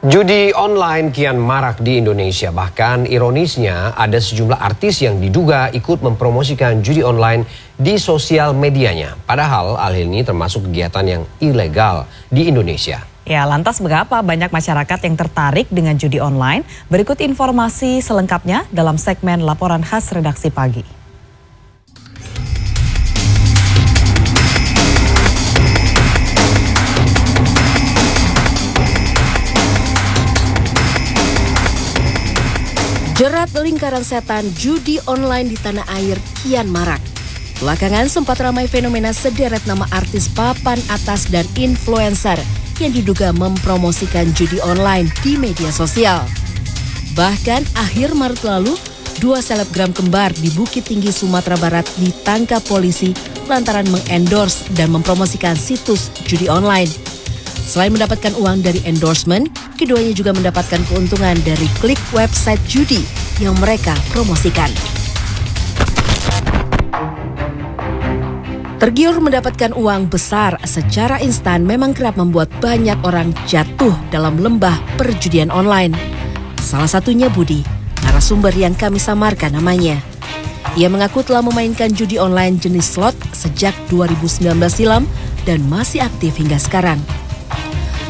Judi online kian marak di Indonesia. Bahkan ironisnya ada sejumlah artis yang diduga ikut mempromosikan judi online di sosial medianya. Padahal hal ini termasuk kegiatan yang ilegal di Indonesia. Ya, lantas mengapa banyak masyarakat yang tertarik dengan judi online? Berikut informasi selengkapnya dalam segmen Laporan Khas Redaksi Pagi. Jerat lingkaran setan judi online di tanah air kian marak. Belakangan sempat ramai fenomena sederet nama artis papan atas dan influencer yang diduga mempromosikan judi online di media sosial. Bahkan akhir Maret lalu, 2 selebgram kembar di Bukit Tinggi, Sumatera Barat ditangkap polisi lantaran mengendorse dan mempromosikan situs judi online. Selain mendapatkan uang dari endorsement, keduanya juga mendapatkan keuntungan dari klik website judi yang mereka promosikan. Tergiur mendapatkan uang besar secara instan memang kerap membuat banyak orang jatuh dalam lembah perjudian online. Salah satunya Budi, narasumber yang kami samarkan namanya. Ia mengaku telah memainkan judi online jenis slot sejak 2019 silam dan masih aktif hingga sekarang.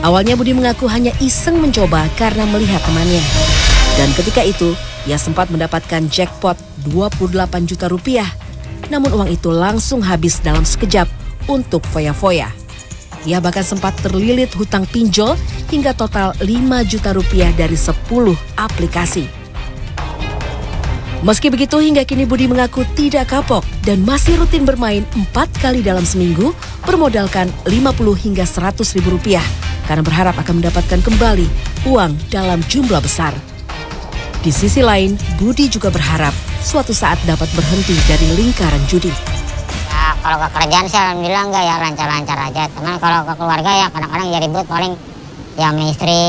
Awalnya Budi mengaku hanya iseng mencoba karena melihat temannya. Dan ketika itu, ia sempat mendapatkan jackpot 28 juta rupiah. Namun uang itu langsung habis dalam sekejap untuk foya-foya. Ia bahkan sempat terlilit hutang pinjol hingga total 5 juta rupiah dari 10 aplikasi. Meski begitu, hingga kini Budi mengaku tidak kapok dan masih rutin bermain 4 kali dalam seminggu bermodalkan 50 hingga 100 ribu rupiah. Karena berharap akan mendapatkan kembali uang dalam jumlah besar. Di sisi lain, Budi juga berharap suatu saat dapat berhenti dari lingkaran judi. Ya, kalau ke kerjaan sih alhamdulillah enggak, ya lancar-lancar aja. Teman kalau ke keluarga ya kadang-kadang ya ribut, paling ya sama istri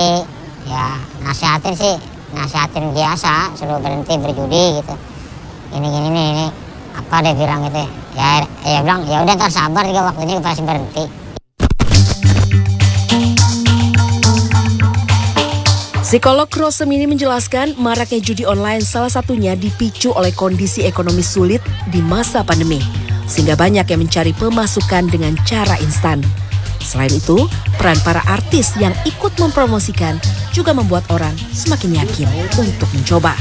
ya nasihatin biasa, suruh berhenti berjudi gitu. Ini apa dia bilang gitu ya. Ya bilang ya udah ntar sabar juga waktunya pasti berhenti. Psikolog Rosemini menjelaskan maraknya judi online salah satunya dipicu oleh kondisi ekonomi sulit di masa pandemi, sehingga banyak yang mencari pemasukan dengan cara instan. Selain itu, peran para artis yang ikut mempromosikan juga membuat orang semakin yakin untuk mencoba.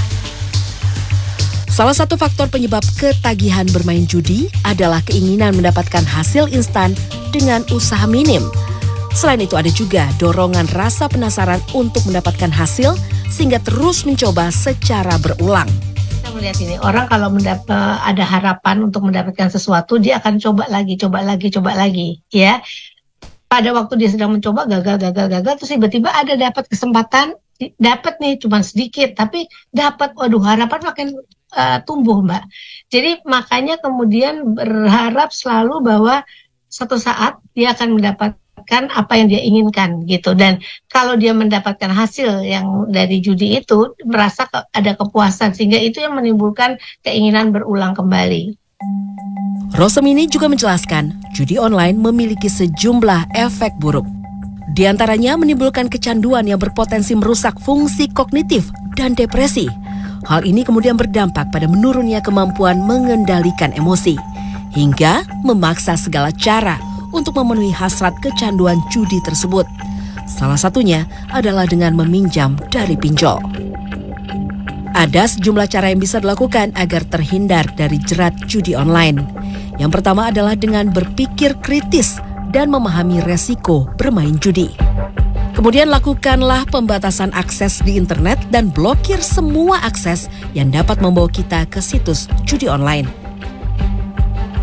Salah satu faktor penyebab ketagihan bermain judi adalah keinginan mendapatkan hasil instan dengan usaha minim. Selain itu ada juga dorongan rasa penasaran untuk mendapatkan hasil sehingga terus mencoba secara berulang. Kita melihat ini, orang kalau ada harapan untuk mendapatkan sesuatu, dia akan coba lagi, ya. Pada waktu dia sedang mencoba gagal, terus tiba-tiba ada dapat kesempatan, dapat nih cuma sedikit, tapi dapat, waduh harapan makin tumbuh, Mbak. Jadi makanya kemudian berharap selalu bahwa suatu saat dia akan mendapatkan apa yang dia inginkan gitu, dan kalau dia mendapatkan hasil yang dari judi itu merasa ada kepuasan, sehingga itu yang menimbulkan keinginan berulang kembali. Rosemini juga menjelaskan judi online memiliki sejumlah efek buruk. Di antaranya menimbulkan kecanduan yang berpotensi merusak fungsi kognitif dan depresi. Hal ini kemudian berdampak pada menurunnya kemampuan mengendalikan emosi hingga memaksa segala cara untuk memenuhi hasrat kecanduan judi tersebut. Salah satunya adalah dengan meminjam dari pinjol. Ada sejumlah cara yang bisa dilakukan agar terhindar dari jerat judi online. Yang pertama adalah dengan berpikir kritis dan memahami resiko bermain judi. Kemudian lakukanlah pembatasan akses di internet dan blokir semua akses yang dapat membawa kita ke situs judi online.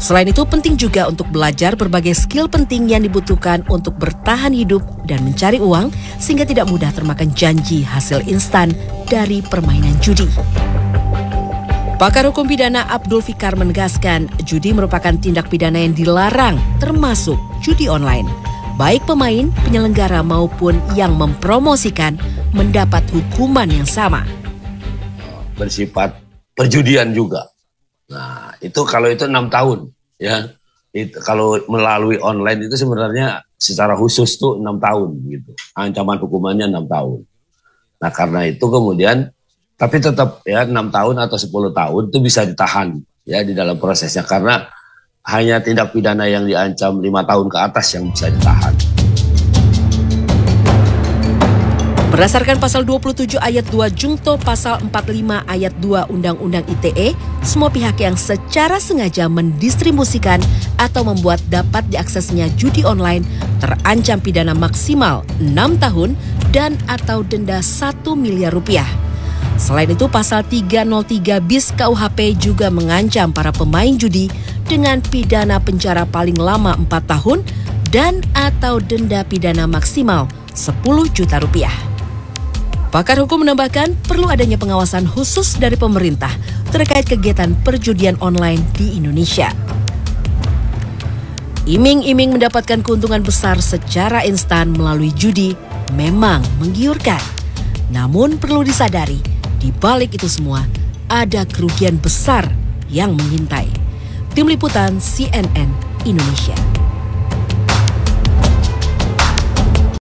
Selain itu, penting juga untuk belajar berbagai skill penting yang dibutuhkan untuk bertahan hidup dan mencari uang sehingga tidak mudah termakan janji hasil instan dari permainan judi. Pakar hukum pidana Abdul Fikar menegaskan judi merupakan tindak pidana yang dilarang termasuk judi online. Baik pemain, penyelenggara maupun yang mempromosikan mendapat hukuman yang sama. Bersifat perjudian juga. Nah, itu kalau itu 6 tahun, ya. Kalau melalui online itu sebenarnya secara khusus tuh 6 tahun gitu. Ancaman hukumannya 6 tahun. Nah karena itu kemudian, tapi tetap ya 6 tahun atau 10 tahun itu bisa ditahan ya di dalam prosesnya, karena hanya tindak pidana yang diancam 5 tahun ke atas yang bisa ditahan. Berdasarkan pasal 27 ayat 2 Jungto pasal 45 ayat 2 Undang-Undang ITE, semua pihak yang secara sengaja mendistribusikan atau membuat dapat diaksesnya judi online terancam pidana maksimal 6 tahun dan atau denda 1 miliar rupiah. Selain itu, pasal 303 bis KUHP juga mengancam para pemain judi dengan pidana penjara paling lama 4 tahun dan atau denda pidana maksimal 10 juta rupiah. Pakar hukum menambahkan perlu adanya pengawasan khusus dari pemerintah terkait kegiatan perjudian online di Indonesia. Iming-iming mendapatkan keuntungan besar secara instan melalui judi memang menggiurkan. Namun perlu disadari, di balik itu semua ada kerugian besar yang mengintai. Tim Liputan CNN Indonesia.